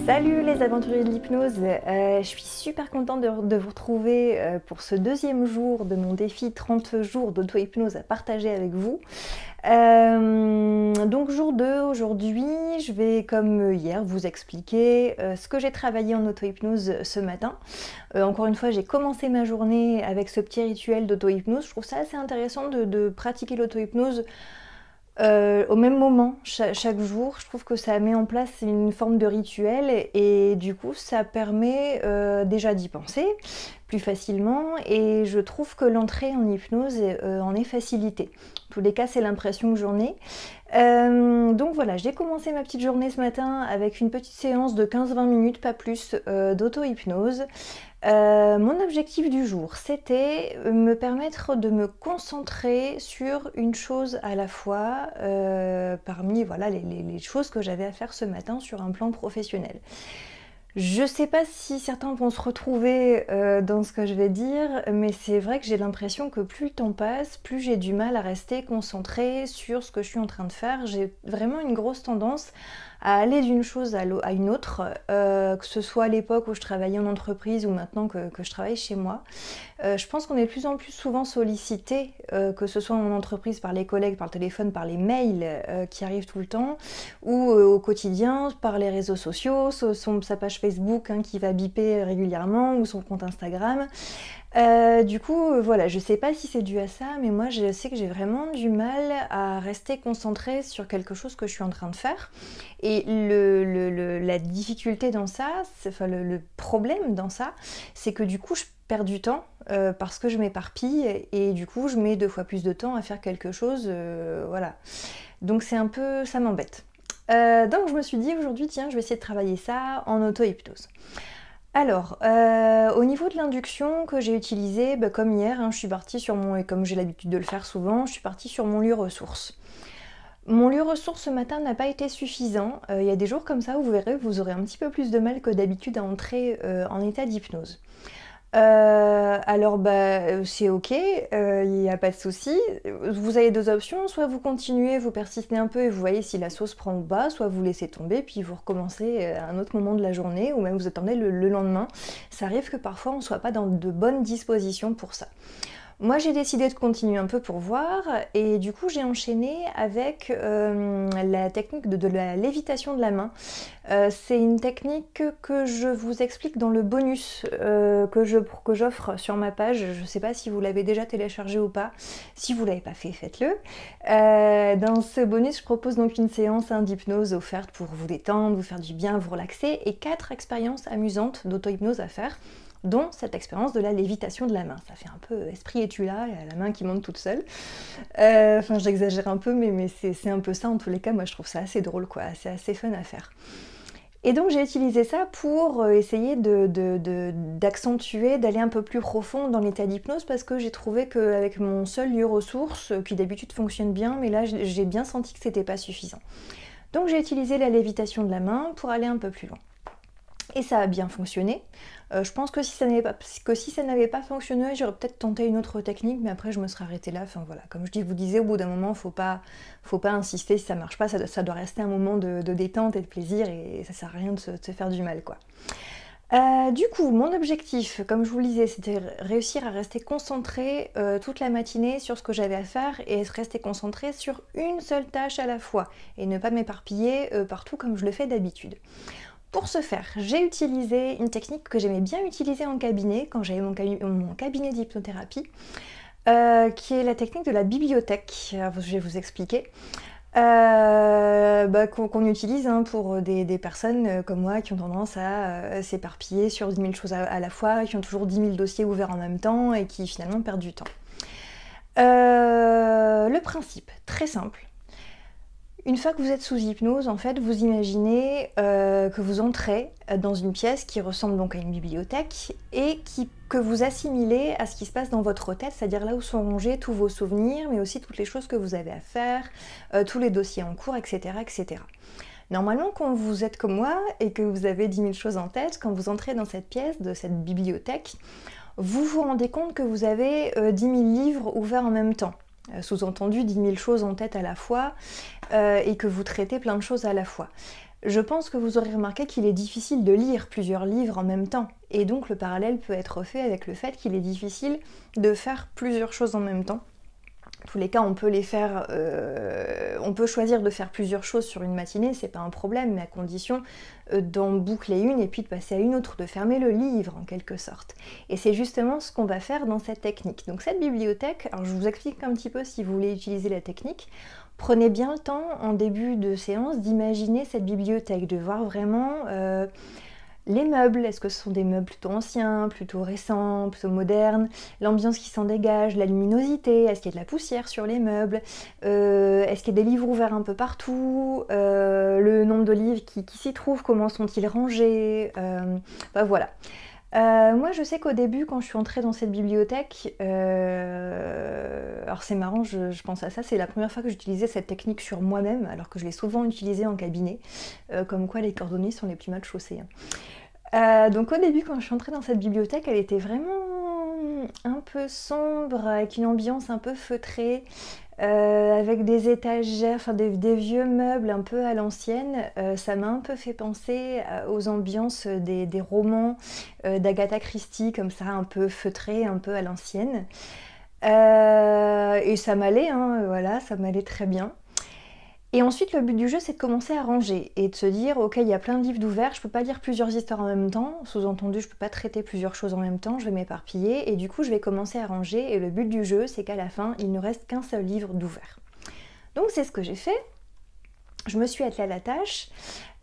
Salut les aventuriers de l'hypnose, je suis super contente de vous retrouver pour ce deuxième jour de mon défi 30 jours d'auto-hypnose à partager avec vous. Donc jour 2, aujourd'hui, je vais comme hier vous expliquer ce que j'ai travaillé en auto-hypnose ce matin. Encore une fois, j'ai commencé ma journée avec ce petit rituel d'auto-hypnose. Je trouve ça assez intéressant de pratiquer l'auto-hypnose au même moment, chaque jour. Je trouve que ça met en place une forme de rituel et du coup ça permet déjà d'y penser plus facilement et je trouve que l'entrée en hypnose en est facilitée. En tous les cas, c'est l'impression que j'en ai. Donc voilà, j'ai commencé ma petite journée ce matin avec une petite séance de 15-20 minutes, pas plus, d'auto-hypnose. Mon objectif du jour, c'était me permettre de me concentrer sur une chose à la fois parmi voilà, les choses que j'avais à faire ce matin sur un plan professionnel. Je sais pas si certains vont se retrouver dans ce que je vais dire, mais c'est vrai que j'ai l'impression que plus le temps passe, plus j'ai du mal à rester concentrée sur ce que je suis en train de faire. J'ai vraiment une grosse tendance à aller d'une chose à une autre, que ce soit à l'époque où je travaillais en entreprise ou maintenant que je travaille chez moi. Je pense qu'on est de plus en plus souvent sollicité, que ce soit en entreprise par les collègues, par le téléphone, par les mails qui arrivent tout le temps, ou au quotidien par les réseaux sociaux, sa page Facebook qui va biper régulièrement, ou son compte Instagram. Du coup, voilà, je sais pas si c'est dû à ça, mais moi je sais que j'ai vraiment du mal à rester concentrée sur quelque chose que je suis en train de faire. Et la difficulté dans ça, enfin le problème dans ça, c'est que du coup je perds du temps parce que je m'éparpille et du coup je mets 2 fois plus de temps à faire quelque chose, voilà. Donc c'est un peu, ça m'embête. Donc je me suis dit aujourd'hui, tiens, je vais essayer de travailler ça en auto-hypnose. Alors, au niveau de l'induction que j'ai utilisée, comme hier, je suis partie sur et comme j'ai l'habitude de le faire souvent, je suis partie sur mon lieu ressource. Mon lieu ressource ce matin n'a pas été suffisant. Il y a des jours comme ça où vous verrez, vous aurez un petit peu plus de mal que d'habitude à entrer en état d'hypnose. Alors c'est ok, il n'y a pas de souci. Vous avez 2 options, soit vous continuez, vous persistez un peu et vous voyez si la sauce prend ou pas, soit vous laissez tomber puis vous recommencez à un autre moment de la journée ou même vous attendez le lendemain. Ça arrive que parfois on ne soit pas dans de bonnes dispositions pour ça. Moi j'ai décidé de continuer un peu pour voir et du coup j'ai enchaîné avec la technique de la lévitation de la main. C'est une technique que je vous explique dans le bonus que j'offre sur ma page. Je ne sais pas si vous l'avez déjà téléchargé ou pas. Si vous ne l'avez pas fait, faites-le. Dans ce bonus, je propose donc une séance d'hypnose offerte pour vous détendre, vous faire du bien, vous relaxer et 4 expériences amusantes d'auto-hypnose à faire, dont cette expérience de la lévitation de la main. Ça fait un peu esprit étui là, la main qui monte toute seule. Enfin, j'exagère un peu, mais c'est un peu ça en tous les cas. Moi, je trouve ça assez drôle, quoi. C'est assez fun à faire. Et donc, j'ai utilisé ça pour essayer d'accentuer, d'aller un peu plus profond dans l'état d'hypnose parce que j'ai trouvé qu'avec mon seul lieu ressource, qui d'habitude fonctionne bien, mais là, j'ai bien senti que c'était pas suffisant. Donc, j'ai utilisé la lévitation de la main pour aller un peu plus loin. Et ça a bien fonctionné. Je pense que si ça n'avait pas fonctionné, j'aurais peut-être tenté une autre technique, mais après je me serais arrêtée là. Enfin voilà, comme je vous disais, au bout d'un moment, faut pas insister si ça marche pas. Ça doit rester un moment de détente et de plaisir, et ça sert à rien de se faire du mal, quoi. Du coup, mon objectif, comme je vous le disais, c'était réussir à rester concentrée toute la matinée sur ce que j'avais à faire et rester concentrée sur une seule tâche à la fois et ne pas m'éparpiller partout comme je le fais d'habitude. Pour ce faire, j'ai utilisé une technique que j'aimais bien utiliser en cabinet, quand j'avais mon cabinet d'hypnothérapie, qui est la technique de la bibliothèque. Alors, je vais vous expliquer. Qu'on utilise pour des personnes comme moi qui ont tendance à s'éparpiller sur 10 000 choses à la fois, qui ont toujours 10 000 dossiers ouverts en même temps et qui finalement perdent du temps. Le principe, très simple. Une fois que vous êtes sous hypnose, en fait, vous imaginez que vous entrez dans une pièce qui ressemble donc à une bibliothèque et que vous assimilez à ce qui se passe dans votre tête, c'est-à-dire là où sont rangés tous vos souvenirs, mais aussi toutes les choses que vous avez à faire, tous les dossiers en cours, etc., etc. Normalement, quand vous êtes comme moi et que vous avez 10 000 choses en tête, quand vous entrez dans cette pièce, de cette bibliothèque, vous vous rendez compte que vous avez 10 000 livres ouverts en même temps. Sous-entendu 10 000 choses en tête à la fois et que vous traitez plein de choses à la fois. je pense que vous aurez remarqué qu'il est difficile de lire plusieurs livres en même temps. Et donc le parallèle peut être fait avec le fait qu'il est difficile de faire plusieurs choses en même temps. En tous les cas, on peut les faire, on peut choisir de faire plusieurs choses sur une matinée, c'est pas un problème, mais à condition d'en boucler une et puis de passer à une autre, de fermer le livre en quelque sorte. Et c'est justement ce qu'on va faire dans cette technique. Donc cette bibliothèque, alors je vous explique un petit peu si vous voulez utiliser la technique. Prenez bien le temps en début de séance d'imaginer cette bibliothèque, de voir vraiment les meubles, est-ce que ce sont des meubles plutôt anciens, plutôt récents, plutôt modernes, l'ambiance qui s'en dégage, la luminosité, est-ce qu'il y a de la poussière sur les meubles, est-ce qu'il y a des livres ouverts un peu partout, le nombre de livres qui s'y trouvent, comment sont-ils rangés, voilà. Moi je sais qu'au début quand je suis entrée dans cette bibliothèque, alors c'est marrant, je pense à ça, c'est la première fois que j'utilisais cette technique sur moi-même, alors que je l'ai souvent utilisée en cabinet, comme quoi les cordonniers sont les plus mal chaussés. Donc au début quand je suis entrée dans cette bibliothèque, elle était vraiment un peu sombre, avec une ambiance un peu feutrée, avec des étagères, enfin des vieux meubles un peu à l'ancienne. Ça m'a un peu fait penser aux ambiances des romans d'Agatha Christie, comme ça, un peu feutré, un peu à l'ancienne. Et ça m'allait, hein, voilà, ça m'allait très bien. Et ensuite, le but du jeu, c'est de commencer à ranger et de se dire, ok, il y a plein de livres d'ouverts, je peux pas lire plusieurs histoires en même temps, sous-entendu, je peux pas traiter plusieurs choses en même temps, je vais m'éparpiller, et du coup, je vais commencer à ranger, et le but du jeu, c'est qu'à la fin, il ne reste qu'un seul livre d'ouvert. Donc c'est ce que j'ai fait, je me suis attelée à la tâche,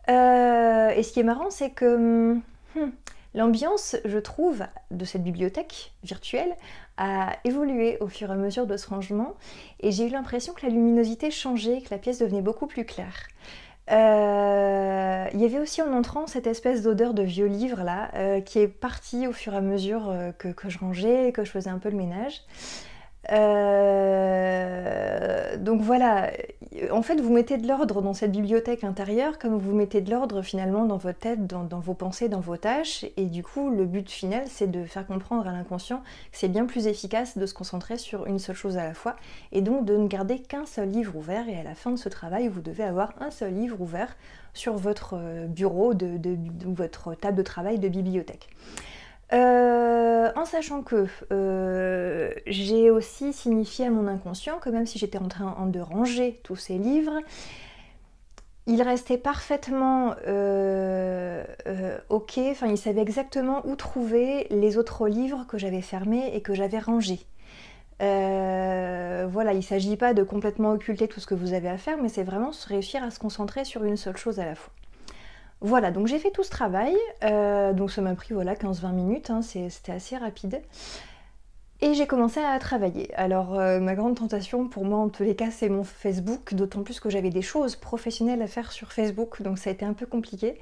et ce qui est marrant, c'est que l'ambiance, je trouve, de cette bibliothèque virtuelle a évolué au fur et à mesure de ce rangement et j'ai eu l'impression que la luminosité changeait, que la pièce devenait beaucoup plus claire. Il y avait aussi en entrant cette espèce d'odeur de vieux livres là qui est partie au fur et à mesure que je rangeais et que je faisais un peu le ménage. Donc voilà, en fait vous mettez de l'ordre dans cette bibliothèque intérieure comme vous mettez de l'ordre finalement dans votre tête, dans vos pensées, dans vos tâches, et du coup le but final c'est de faire comprendre à l'inconscient que c'est bien plus efficace de se concentrer sur une seule chose à la fois, et donc de ne garder qu'un seul livre ouvert, et à la fin de ce travail vous devez avoir un seul livre ouvert sur votre bureau, votre table de travail de bibliothèque. En sachant que j'ai aussi signifié à mon inconscient que même si j'étais en train de ranger tous ces livres, il restait parfaitement ok, enfin il savait exactement où trouver les autres livres que j'avais fermés et que j'avais rangés. Voilà, il ne s'agit pas de complètement occulter tout ce que vous avez à faire, mais c'est vraiment réussir à se concentrer sur une seule chose à la fois. Voilà, donc j'ai fait tout ce travail, donc ça m'a pris voilà, 15-20 minutes, hein, c'était assez rapide. Et j'ai commencé à travailler. Alors ma grande tentation pour moi en tous les cas c'est mon Facebook, d'autant plus que j'avais des choses professionnelles à faire sur Facebook, donc ça a été un peu compliqué.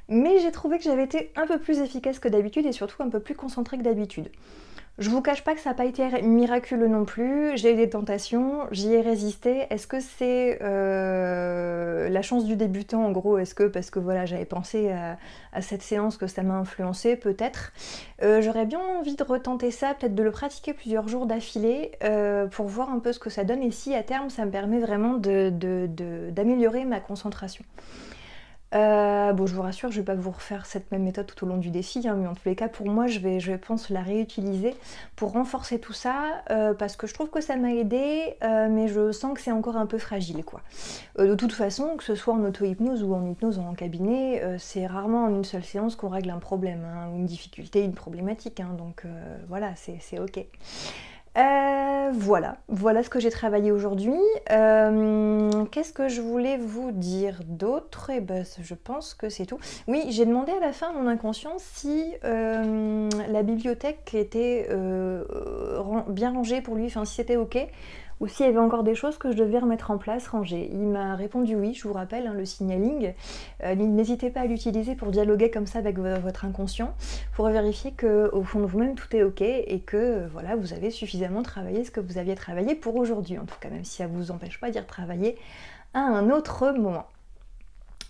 Mais j'ai trouvé que j'avais été un peu plus efficace que d'habitude et surtout un peu plus concentrée que d'habitude. Je vous cache pas que ça n'a pas été miraculeux non plus, j'ai eu des tentations, j'y ai résisté. Est-ce que c'est la chance du débutant en gros? Est-ce que parce que voilà j'avais pensé à cette séance que ça m'a influencé? Peut-être. J'aurais bien envie de retenter ça, peut-être de le pratiquer plusieurs jours d'affilée pour voir un peu ce que ça donne et si à terme ça me permet vraiment d'améliorer ma concentration. Bon, je vous rassure, je vais pas vous refaire cette même méthode tout au long du défi, hein, mais en tous les cas, pour moi, je pense la réutiliser pour renforcer tout ça, parce que je trouve que ça m'a aidé, mais je sens que c'est encore un peu fragile, quoi. De toute façon, que ce soit en auto-hypnose ou en hypnose en cabinet, c'est rarement en une seule séance qu'on règle un problème, hein, une difficulté, une problématique, hein, donc voilà, c'est ok. Voilà ce que j'ai travaillé aujourd'hui. Qu'est-ce que je voulais vous dire d'autre? Et ben, je pense que c'est tout. Oui, j'ai demandé à la fin à mon inconscient si la bibliothèque était bien rangée pour lui, enfin si c'était ok, ou s'il y avait encore des choses que je devais remettre en place, ranger. Il m'a répondu oui, je vous rappelle, hein, le signaling. N'hésitez pas à l'utiliser pour dialoguer comme ça avec votre inconscient, pour vérifier qu'au fond de vous-même tout est ok et que voilà, vous avez suffisamment travaillé ce que vous aviez travaillé pour aujourd'hui, en tout cas, même si ça ne vous empêche pas d'y retravailler à un autre moment.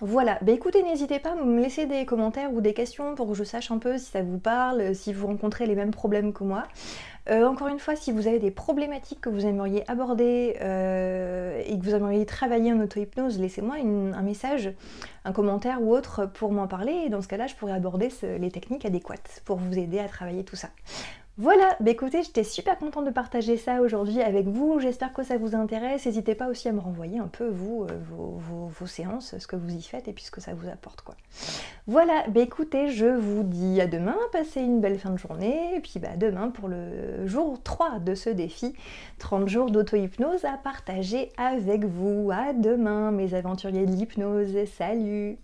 Voilà, bah écoutez, n'hésitez pas à me laisser des commentaires ou des questions pour que je sache un peu si ça vous parle, si vous rencontrez les mêmes problèmes que moi. Encore une fois, si vous avez des problématiques que vous aimeriez aborder et que vous aimeriez travailler en auto-hypnose, laissez-moi un message, un commentaire ou autre pour m'en parler, et dans ce cas-là, je pourrais aborder les techniques adéquates pour vous aider à travailler tout ça. Voilà, bah écoutez, j'étais super contente de partager ça aujourd'hui avec vous, j'espère que ça vous intéresse, n'hésitez pas aussi à me renvoyer un peu vous, vos séances, ce que vous y faites et puis ce que ça vous apporte quoi. Voilà, bah écoutez, je vous dis à demain, passez une belle fin de journée, et puis bah à demain pour le jour 3 de ce défi, 30 jours d'auto-hypnose à partager avec vous. À demain mes aventuriers de l'hypnose, salut!